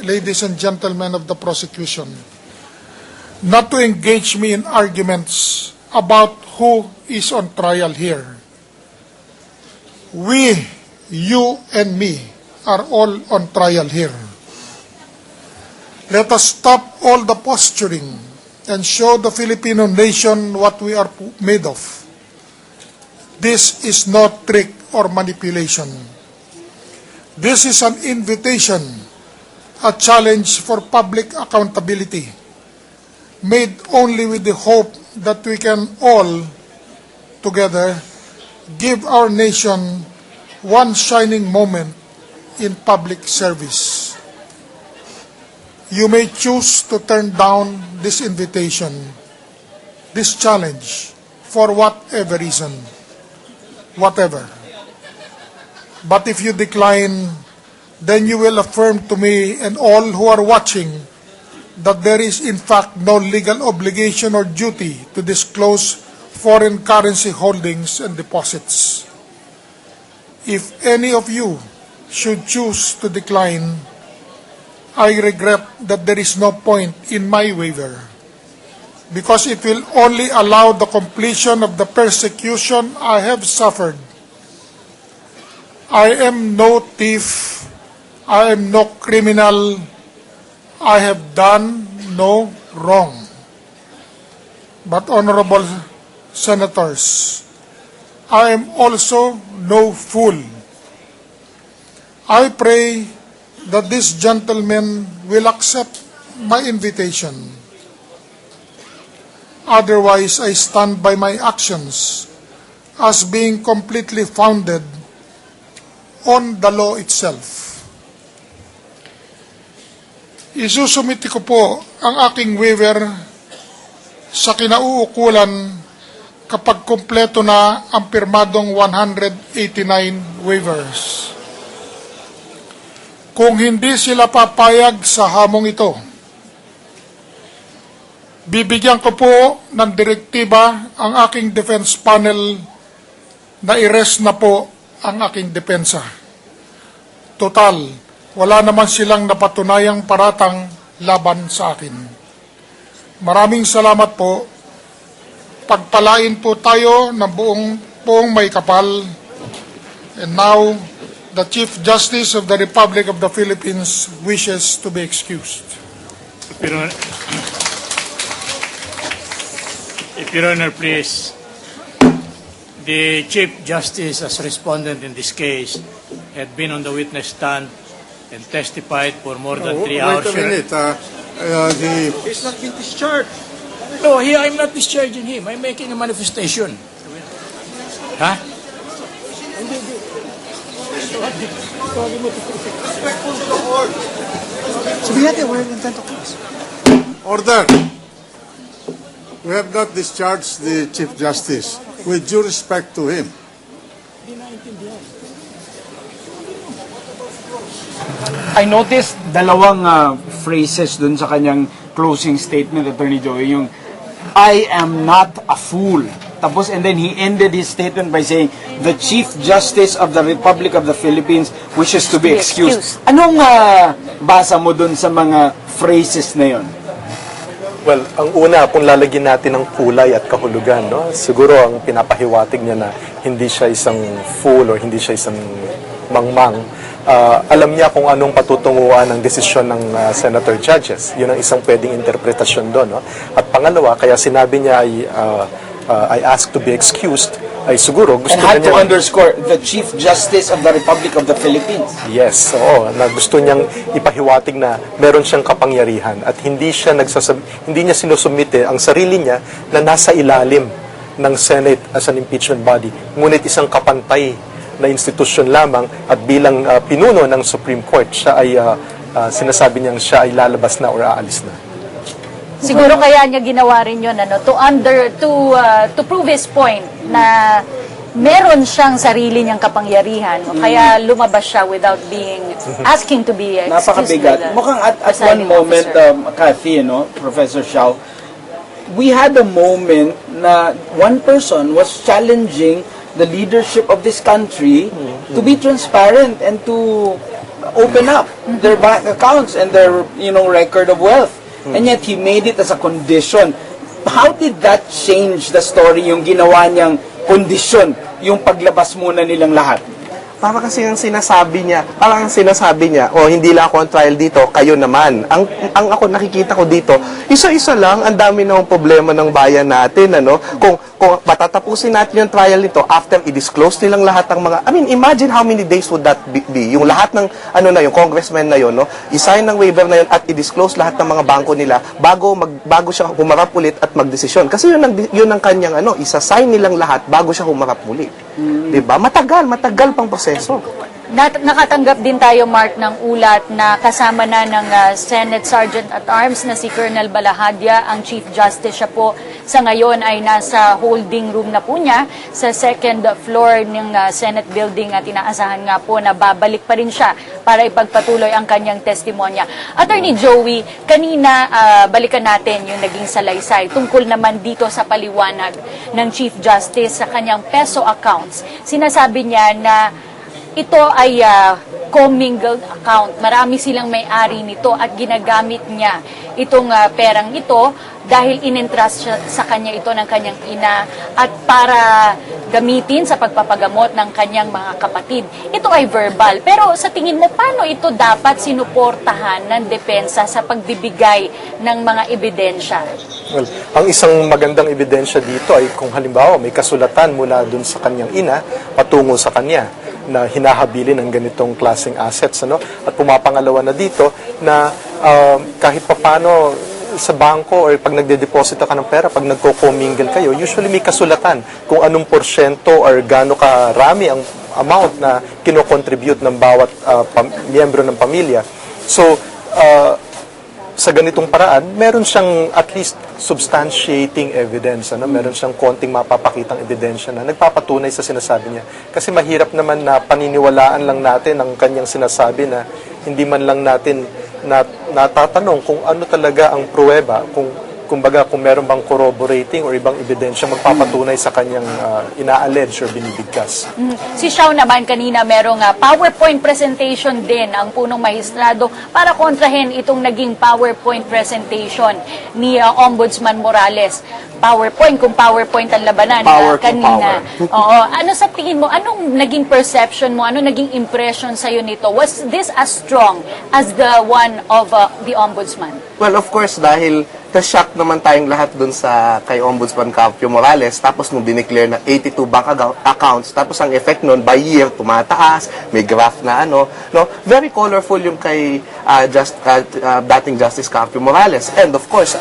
ladies and gentlemen of the prosecution, not to engage me in arguments about who is on trial here. We, you and me, are all on trial here. Let us stop all the posturing and show the Filipino nation what we are made of. This is not trick or manipulation. This is an invitation, a challenge for public accountability, made only with the hope that we can all, together, give our nation one shining moment in public service. You may choose to turn down this invitation, this challenge, for whatever reason, whatever. But if you decline, then you will affirm to me and all who are watching that there is in fact no legal obligation or duty to disclose foreign currency holdings and deposits. If any of you should choose to decline, I regret that there is no point in my waiver, because it will only allow the completion of the persecution I have suffered. I am no thief, I am no criminal, I have done no wrong. But honorable senators, I am also no fool. I pray that this gentleman will accept my invitation. Otherwise, I stand by my actions as being completely founded on the law itself. Isusumiti ko po ang aking waiver sa kinauukulan kapag kompleto na ang pirmadong 189 waivers. Kung hindi sila papayag sa hamong ito, bibigyan ko po ng direktiba ang aking defense panel na i-rest na po ang aking depensa. Total, wala naman silang napatunayang paratang laban sa akin. Maraming salamat po. Pagpalain po tayo ng buong may kapal. And now, the Chief Justice of the Republic of the Philippines wishes to be excused. If Your Honor, please. The Chief Justice, as respondent in this case, had been on the witness stand and testified for more than 3 hours. Wait a minute. He's not been discharged. No, I'm not discharging him. I'm making a manifestation. Huh? Order. We have not discharged the Chief Justice with due respect to him. I noticed dalawang phrases dun sa kanyang closing statement, Attorney Joey, yung I am not a fool. Tapos, and then he ended his statement by saying, the Chief Justice of the Republic of the Philippines wishes to be excused. Anong basa mo dun sa mga phrases na yon? Well, ang una, kung lalagyan natin ng kulay at kahulugan, no? Siguro ang pinapahiwatig niya na hindi siya isang fool or hindi siya isang mangmang. Alam niya kung anong patutunguhan ng desisyon ng senator judges. Yun ang isang pwedeng interpretasyon doon. No? At pangalawa, kaya sinabi niya I ask to be excused, ay siguro gusto and had niya to underscore the Chief Justice of the Republic of the Philippines. Yes, oo, na gusto niyang ipahiwatig na meron siyang kapangyarihan at hindi niya sinusumite ang sarili niya na nasa ilalim ng Senate as an impeachment body, ngunit isang kapantay na institusyon lamang at bilang pinuno ng Supreme Court, siya ay sinasabi niyang siya ay lalabas na or aalis na. Siguro kaya niya ginawa rin yun, to prove his point na meron siyang sarili niyang kapangyarihan. Kaya lumabas siya without asking to be excused. Napakabigat. Mukhang at one moment, Kathy, Professor Xiao, we had a moment na one person was challenging the leadership of this country to be transparent and to open up their bank accounts and their, record of wealth. And yet, he made it as a condition. How did that change the story, yung ginawa niyang kondisyon, yung paglabas muna nilang lahat? Para kasi ang sinasabi niya, hindi lang ako ang trial dito, kayo naman. Ang ako nakikita ko dito, isa-isa lang, ang dami ng problema ng bayan natin, ano? Kung matatapusin natin yung trial nito, after i-disclose nilang lahat ng mga, imagine how many days would that be? Yung lahat ng, yung congressman na yun, no? I-sign ng waiver na yun at i-disclose lahat ng mga bangko nila bago siya humarap ulit at magdesisyon. Kasi yun ang kanyang, isa-sign nilang lahat bago siya humarap ulit. Diba? Matagal pang proseso. Nakatanggap din tayo, Mark, ng ulat na kasama na ng Senate Sergeant at Arms na si Colonel Balahadia, ang Chief Justice. Siya po sa ngayon ay nasa holding room na po niya sa second floor ng Senate building at inaasahan nga po na babalik pa rin siya para ipagpatuloy ang kanyang testimonya. Attorney Joey, kanina balikan natin yung naging salaysay tungkol naman dito sa paliwanag ng Chief Justice sa kanyang peso accounts. Sinasabi niya na ito ay commingled account. Marami silang may-ari nito at ginagamit niya itong perang ito dahil in-entrust sa kanya ito ng kanyang ina at para gamitin sa pagpapagamot ng kanyang mga kapatid. Ito ay verbal. Pero sa tingin mo, paano ito dapat sinuportahan ng depensa sa pagbibigay ng mga ebidensya? Well, ang isang magandang ebidensya dito ay kung halimbawa may kasulatan mula dun sa kanyang ina patungo sa kanya na hinahabili ng ganitong klaseng assets, At pumapangalawa na dito na kahit papano sa bangko or pag nagde-deposito ka ng pera, pag nagko-commingle kayo, usually may kasulatan kung anong porsyento or gaano karami ang amount na kino-contribute ng bawat miyembro ng pamilya. So, sa ganitong paraan, meron siyang at least substantiating evidence, meron siyang konting mapapakitang ebidensya na nagpapatunay sa sinasabi niya. Kasi mahirap naman na paniniwalaan lang natin ang kanyang sinasabi na hindi man lang natin natatanong kung ano talaga ang pruweba, kung meron bang corroborating or ibang ebidensya magpapatunay sa kanyang ina-allege or binibigkas. Si Xiao naman kanina merong PowerPoint presentation din ang punong mahistrado para kontrahin itong naging PowerPoint presentation ni Ombudsman Morales. PowerPoint, kung PowerPoint ang labanan kanina. Oo. Ano sa tingin mo, anong naging perception mo, anong naging impression sa'yo nito? Was this as strong as the one of the Ombudsman? Well, of course, dahil na-shock naman tayong lahat dun sa kay Ombudsman Carpio Morales, tapos nung dineclare na 82 bank accounts, tapos ang effect nun, by year, tumataas, may graph na very colorful yung kay dating Justice Carpio Morales. And of course,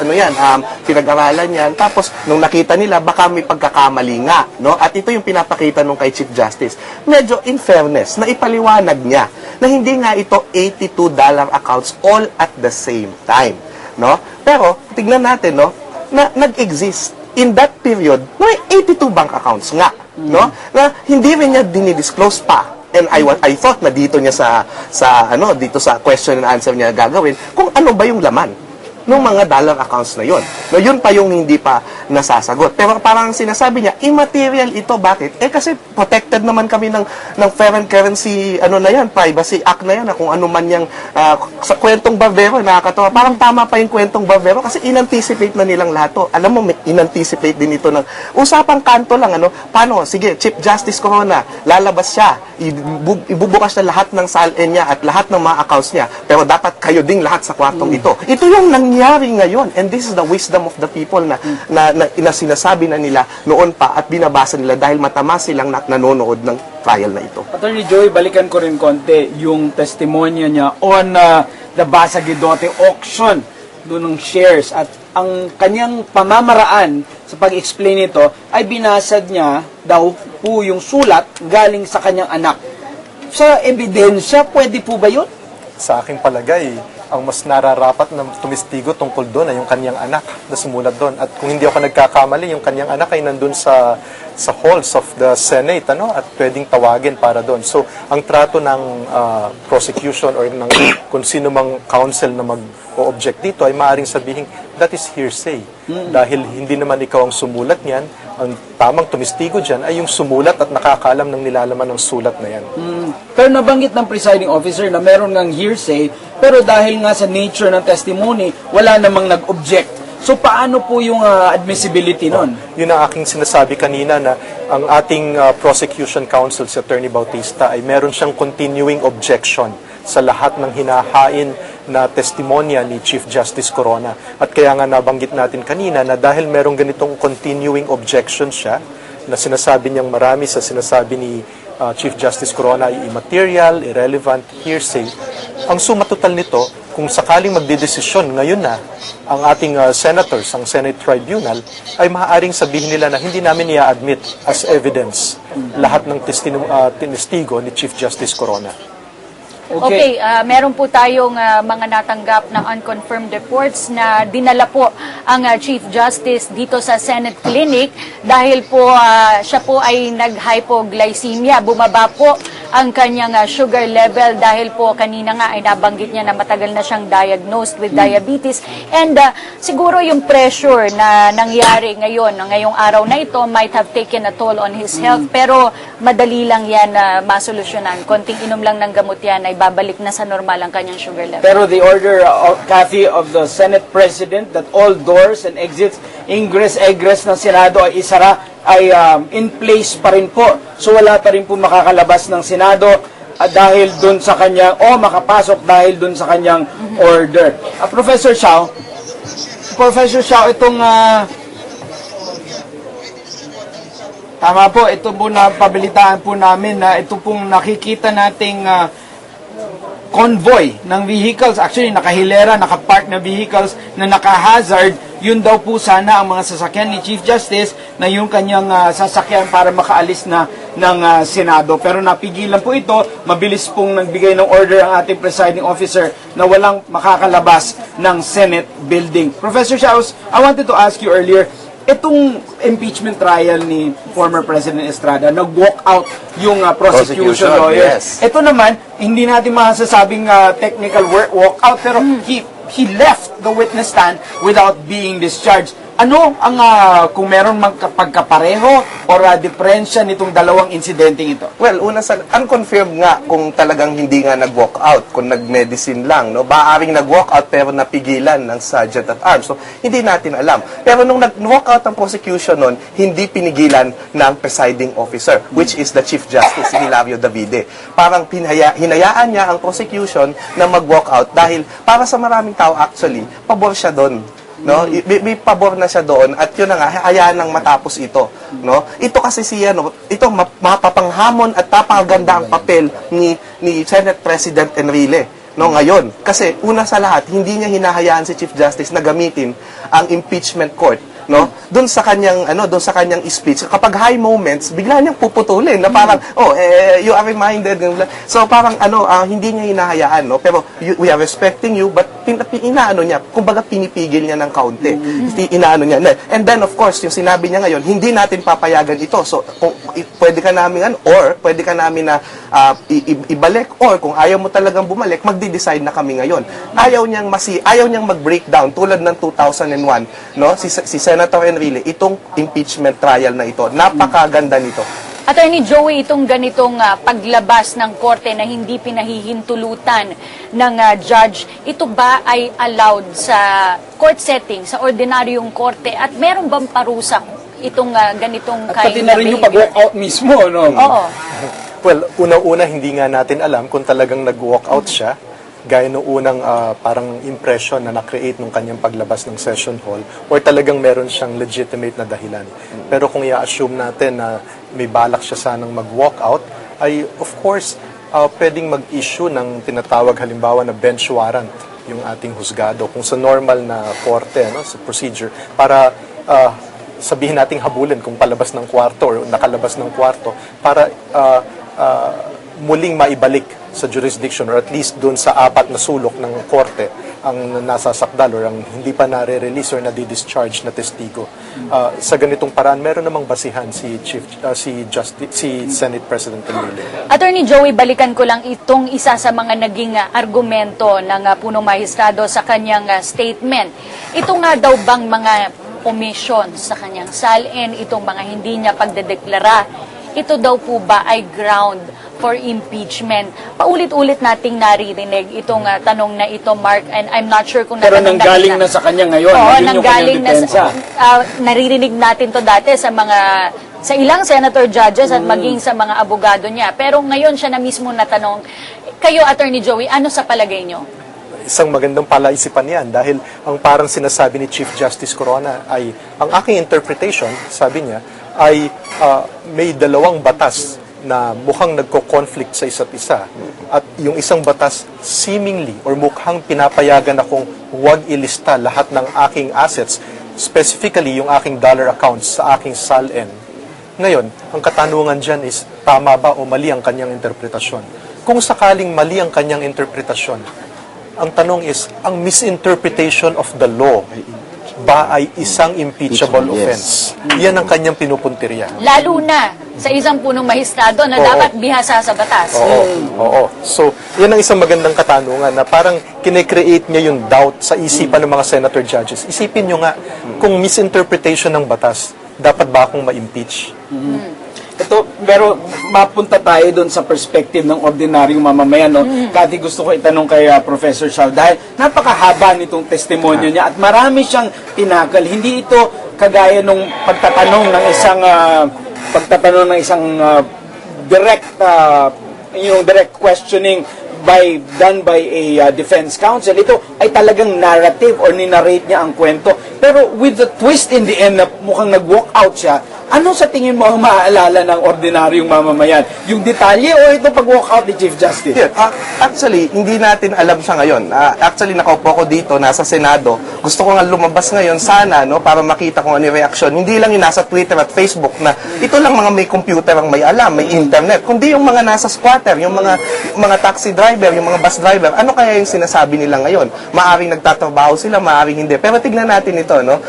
pinag-aralan yan, tapos nung nakita nila, baka may pagkakamali nga, At ito yung pinapakita nung kay Chief Justice. Medyo in fairness, na ipaliwanag niya na hindi nga ito $82 accounts all at the same time. Pero tignan natin na nag-exist in that period may 82 bank accounts nga na hindi rin niya dinidisclose pa, and I thought na dito niya dito sa question and answer niya gagawin kung ano ba yung laman ng mga dollar accounts na yon. Yun pa yung hindi pa nasasagot. Pero parang sinasabi niya, immaterial ito. Bakit? Kasi protected naman kami ng Foreign Currency, Privacy Act na yan, kung ano man yung, sa kwentong Barbero, nakakatawa. Parang tama pa yung kwentong Barbero kasi in-anticipate na nilang lahat to. Alam mo, may in-anticipate din ito ng usapang kanto lang, Paano? Sige, Chief Justice Corona, lalabas siya, ibubukas na lahat ng salin niya at lahat ng mga accounts niya, pero dapat kayo ding lahat sa kwartong ito. Ito yung nangyari ngayon, and this is the wisdom of the people na sinasabi na nila noon pa at binabasa nila dahil matama silang nanonood ng trial na ito. Attorney Joey, balikan ko rin konti yung testimonya niya on the Basa Guidote auction doon ng shares, at ang kanyang pamamaraan sa pag-explain nito ay binasad niya daw po yung sulat galing sa kanyang anak. Sa ebidensya, pwede po ba yun? Sa aking palagay, ang mas nararapat na tumistigo tungkol doon ay yung kanyang anak na sumulat doon. At kung hindi ako nagkakamali, yung kanyang anak ay nandun sa halls of the Senate, at pwedeng tawagin para doon. So, ang trato ng prosecution or ng kung sino mang counsel na mag-o-object dito ay maaaring sabihin, that is hearsay. Dahil hindi naman ikaw ang sumulat niyan, ang tamang tumistigo dyan ay yung sumulat at nakakaalam ng nilalaman ng sulat na yan. Pero nabanggit ng presiding officer na meron ng hearsay, pero dahil nga sa nature ng testimony, wala namang nag-object. So paano po yung admissibility nun? Yun ang aking sinasabi kanina na ang ating prosecution counsel, si Attorney Bautista, ay meron siyang continuing objection sa lahat ng hinahain na testimonya ni Chief Justice Corona. At kaya nga nabanggit natin kanina na dahil merong ganitong continuing objection siya, na sinasabi niyang marami sa sinasabi ni Chief Justice Corona ay immaterial, irrelevant, hearsay, ang suma total nito, kung sakaling magdedesisyon ngayon na ang ating senators, ang Senate Tribunal, ay maaaring sabihin nila na hindi namin i-admit as evidence lahat ng testigo ni Chief Justice Corona. Okay, meron po tayong mga natanggap na unconfirmed reports na dinala po ang Chief Justice dito sa Senate Clinic dahil po siya po ay nag-hypoglycemia. Bumaba po ang kanyang sugar level dahil po kanina nga ay nabanggit niya na matagal na siyang diagnosed with diabetes. And siguro yung pressure na nangyari ngayong araw na ito might have taken a toll on his health, pero madali lang yan na masolusyonan. Konting inom lang ng gamot yan ay babalik na sa normal ang kanyang sugar level. Pero the order, Kathy, of the Senate President that all doors and exits, ingress, egress ng Senado ay isara, ay in place pa rin po. So wala pa rin po makakalabas ng Senado dahil dun sa kanyang, makapasok dahil dun sa kanyang order. Professor Xiao, itong tama po, ito po na pabilitaan po namin na ito pong nakikita nating convoy ng vehicles, actually nakahilera, nakapark na vehicles na naka-hazard, yun daw po sana ang mga sasakyan ni Chief Justice na yung kanyang sasakyan para makaalis na ng Senado. Pero napigilan po ito, mabilis pong nagbigay ng order ang ating presiding officer na walang makakalabas ng Senate building. Professor Xiaos, I wanted to ask you earlier, itong impeachment trial ni former President Estrada, nag-walk out yung prosecution lawyers. Yes. Ito naman, hindi natin masasabing technical walk out, pero he left the witness stand without being discharged. Ano ang kung meron pagkapareho o diferensya nitong dalawang insidenteng ito? Well, una sa unconfirmed nga kung talagang hindi nga nag-walk out, kung nag-medicine lang, no? Baaring nag-walk out pero napigilan ng sergeant at arms. So, hindi natin alam. Pero nung nag-walk out ang prosecution nun, hindi pinigilan ng presiding officer, which is the Chief Justice, Hilario Davide. Parang hinayaan niya ang prosecution na mag-walk out dahil para sa maraming tao actually, pabor siya doon. No, may pabor na siya doon at yun na nga hayaan nang matapos ito, no? Ito kasi ito mapapanghamon at napakaganda ang papel ni Senate President Enrile, no, ngayon. Kasi una sa lahat, hindi niya hinahayaan si Chief Justice na gamitin ang impeachment court, no? Doon sa kanyang speech, kapag high moments, bigla niyang puputulin na parang you are reminded. So parang hindi niya hinahayaan, no? Pero we are respecting you, but kumbaga pinipigil niya ng kaunti. Inaano niya. And then of course, yung sinabi niya ngayon, hindi natin papayagan ito. So kung pwede ka namin na ibalik, or kung ayaw mo talagang bumalik, magde-decide na kami ngayon. Ayaw niyang mag-breakdown tulad ng 2001, no? Si Senator Enrile, itong impeachment trial na ito, napakaganda nito. Attorney Joey, itong ganitong paglabas ng korte na hindi pinahihintulutan ng judge, ito ba ay allowed sa court setting, sa ordinaryong korte? At meron bang parusa itong ganitong at pati na rin yung pag-walk-out mismo, no? Oo. Well, unang-una hindi nga natin alam kung talagang nag-walk out siya, gaya nung unang parang impression na na-create nung kanyang paglabas ng session hall, or talagang meron siyang legitimate na dahilan. Pero kung i-assume natin na may balak siya sanang mag-walk out, ay of course, pwedeng mag-issue ng tinatawag halimbawa na bench warrant yung ating husgado kung sa normal na korte, no, sa procedure, para sabihin nating habulin kung palabas ng kwarto or nakalabas ng kwarto para muling maibalik sa jurisdiction or at least doon sa apat na sulok ng korte ang nasasakdal or ang hindi pa nare-release or nadi-discharge na testigo. Sa ganitong paraan, meron namang basihan si Senate President Enrile. Attorney Joey, balikan ko lang itong isa sa mga naging argumento ng punong mahistrado sa kanyang statement. Ito nga daw bang mga omission sa kanyang salin, itong mga hindi niya pagdedeklara, ito daw po ba ay ground for impeachment? Paulit-ulit nating naririnig itong tanong na ito, Mark, and I'm not sure kung Pero natatandaan nanggaling na na sa kanya ngayon. Oo, Yun yung nanggaling kanyang na depensa. naririnig natin to dati sa ilang senator judges at maging sa mga abogado niya. Pero ngayon siya na mismo natanong, kayo, Attorney Joey, ano sa palagay niyo? Isang magandang palaisipan yan dahil ang parang sinasabi ni Chief Justice Corona ay, ang aking interpretation, sabi niya, ay may dalawang batas na mukhang nagko-conflict sa isa't isa. At yung isang batas seemingly or mukhang pinapayagan akong huwag ilista lahat ng aking assets, specifically yung aking dollar accounts sa aking SALN. Ngayon, ang katanungan dyan is tama ba o mali ang kanyang interpretasyon? Kung sakaling mali ang kanyang interpretasyon, ang tanong is, ang misinterpretation of the law ba ay isang impeachable offense? Yan ang kanyang pinupuntirya. Lalo na sa isang punong mahistrado na Oo. dapat bihasa sa batas. Oo. So, yan ang isang magandang katanungan na parang kine-create niya yung doubt sa isipan ng mga senator judges. Isipin nyo nga, kung misinterpretation ng batas, dapat ba akong ma-impeach? Ito, pero mapunta tayo doon sa perspective ng ordinaryong mamamayan. No? Kati, gusto ko itanong kay Professor Shao dahil napakahaba nitong testimonyo niya at marami siyang tinakal. Hindi ito kagaya nung pagtatanong ng isang direct questioning done by a defense counsel. Ito ay talagang narrative or ninarrate niya ang kwento. Pero with the twist in the end na mukhang nag-walk out siya, ano sa tingin mo ang maaalala ng ordinaryong mamamayan? Yung detalye o ito pag-walk out ni Chief Justice? Yun. Actually, hindi natin alam siya ngayon. Actually, nakaupo ko dito, nasa Senado. Gusto ko nga lumabas ngayon sana, no, para makita kung ano yung reaksyon. Hindi lang yung nasa Twitter at Facebook na ito lang mga may computer ang may alam, may internet. Kundi yung mga nasa squatter, yung mga taxi driver, yung mga bus driver. Ano kaya yung sinasabi nila ngayon? Maaring nagtatrabaho sila, maaring hindi. Pero tignan natin ito, no?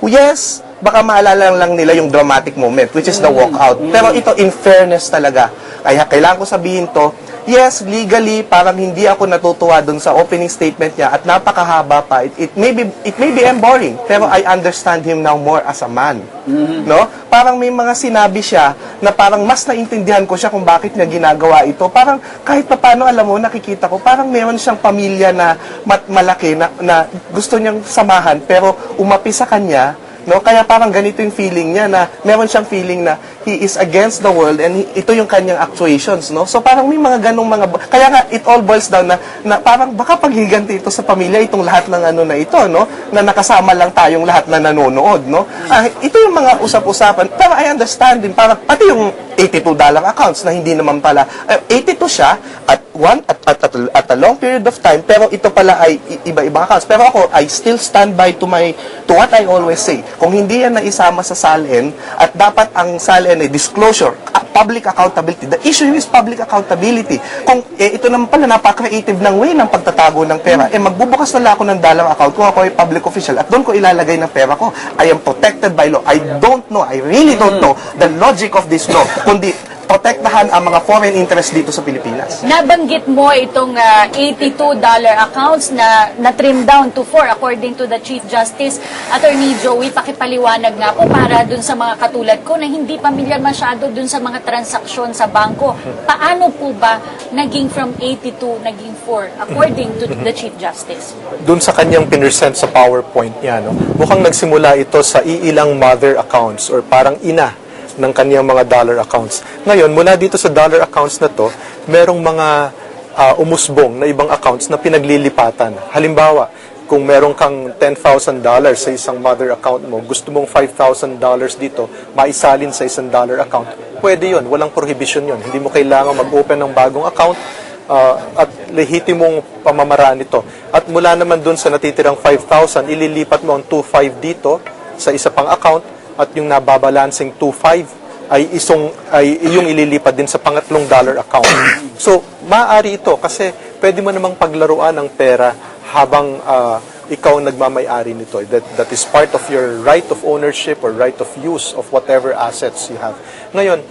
Yes, baka maalala lang nila yung dramatic moment, which is the walkout. Pero ito, in fairness talaga. Kaya kailangan ko sabihin to, yes, legally, parang hindi ako natutuwa dun sa opening statement niya at napakahaba pa. It may be boring, pero I understand him now more as a man. No? Parang may mga sinabi siya na parang mas naintindihan ko siya kung bakit niya ginagawa ito. Parang kahit pa paano, alam mo, nakikita ko, parang meron siyang pamilya na malaki na gusto niyang samahan, pero umapi sa kanya. No, kaya parang ganito yung feeling niya na meron siyang feeling na he is against the world and ito yung kanyang actuations, no? So parang may mga ganong kaya nga it all boils down na parang baka paghiganti ito sa pamilya itong lahat ng ano na ito, no? Na nakasama lang tayong lahat na nanonood, no? Ito yung mga usap-usapan. Pero I understand din parang pati yung $82 accounts na hindi naman pala 82 siya at a long period of time, pero ito pala ay iba-iba accounts. Pero ako, I still stand by to what I always say. Kung hindi yan naisama sa SALN at dapat ang SALN ay disclosure, public accountability. The issue is public accountability. Kung ito naman pala napaka-creative ng way ng pagtatago ng pera, magbubukas na lang ako ng dollar account kung ako ay public official at doon ko ilalagay ng pera ko. I am protected by law. I really don't know the logic of this law, kundi protektahan ang mga foreign interest dito sa Pilipinas. Nabanggit mo itong $82 accounts na trim down to 4 according to the Chief Justice. Attorney Joey, pakipaliwanag nga po para dun sa mga katulad ko na hindi pamilyar masyado dun sa mga transaksyon sa bangko. Paano po ba naging from 82 naging 4 according to the Chief Justice? Doon sa kanyang pinesent sa PowerPoint niya, no, mukhang nagsimula ito sa iilang mother accounts or parang ina ng kanyang mga dollar accounts. Ngayon, mula dito sa dollar accounts na to, merong mga umusbong na ibang accounts na pinaglilipatan. Halimbawa, kung merong kang $10,000 sa isang mother account mo, gusto mong $5,000 dito, maisalin sa isang dollar account, pwede yun. Walang prohibition yun. Hindi mo kailangan mag-open ng bagong account at lehitimong pamamaraan nito. At mula naman dun sa natitirang 5,000, ililipat mo ang 2,500 dito sa isa pang account at yung nababalancing 2,500 ay yung ililipat din sa pangatlong dollar account. So, maaari ito kasi pwede mo namang paglaruan ng pera habang ikaw ang nagmamay-ari nito. That is part of your right of ownership or right of use of whatever assets you have. Ngayon,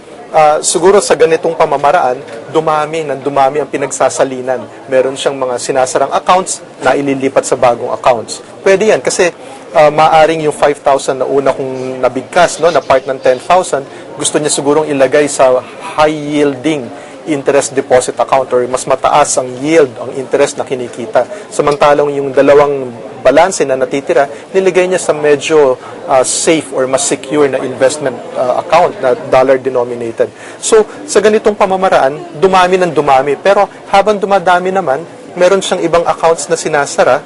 siguro sa ganitong pamamaraan, dumami ang pinagsasalinan. Meron siyang mga sinasarang accounts na ililipat sa bagong accounts. Pwede yan kasi maaring yung 5,000 na una kong nabigkas, no, na part ng 10,000, gusto niya sigurong ilagay sa high-yielding interest deposit account or mas mataas ang yield, ang interest na kinikita. Samantalang yung dalawang balanse na natitira, niligay niya sa medyo safe or mas secure na investment account na dollar-denominated. So, sa ganitong pamamaraan, dumami ng dumami. Pero habang dumadami naman, meron siyang ibang accounts na sinasara,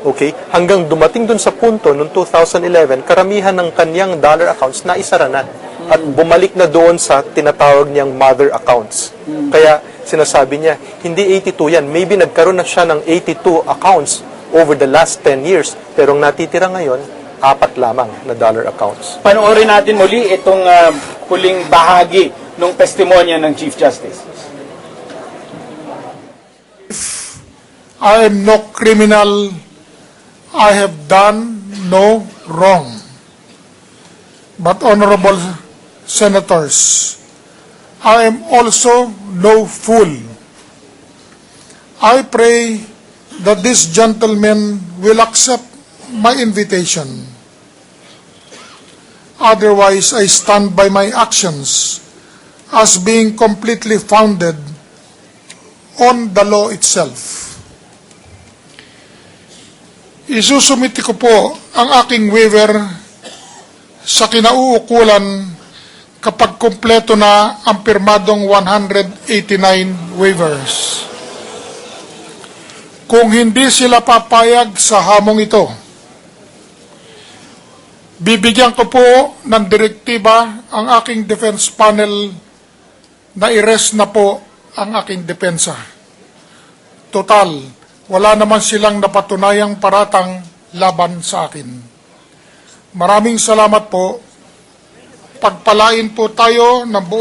okay? Hanggang dumating dun sa punto, noong 2011, karamihan ng kanyang dollar accounts na isara na. At bumalik na doon sa tinatawag niyang mother accounts. Kaya sinasabi niya, hindi 82 yan. Maybe nagkaroon na siya ng 82 accounts over the last 10 years. Pero ang natitira ngayon, 4 lamang na dollar accounts. Panoorin natin muli itong huling bahagi ng testimonya ng Chief Justice. I am no criminal. I have done no wrong. But honorable senators, I am also no fool. I pray that this gentleman will accept my invitation. Otherwise, I stand by my actions as being completely founded on the law itself. Isusumiti ko po ang aking waiver sa kinauukulan kapag kumpleto na ang pirmadong 189 waivers. Kung hindi sila papayag sa hamong ito, bibigyan ko po ng direktiba ang aking defense panel na i-rest na po ang aking depensa. Total, wala naman silang napatunayang paratang laban sa akin. Maraming salamat po. Pagpalain po tayo ng buong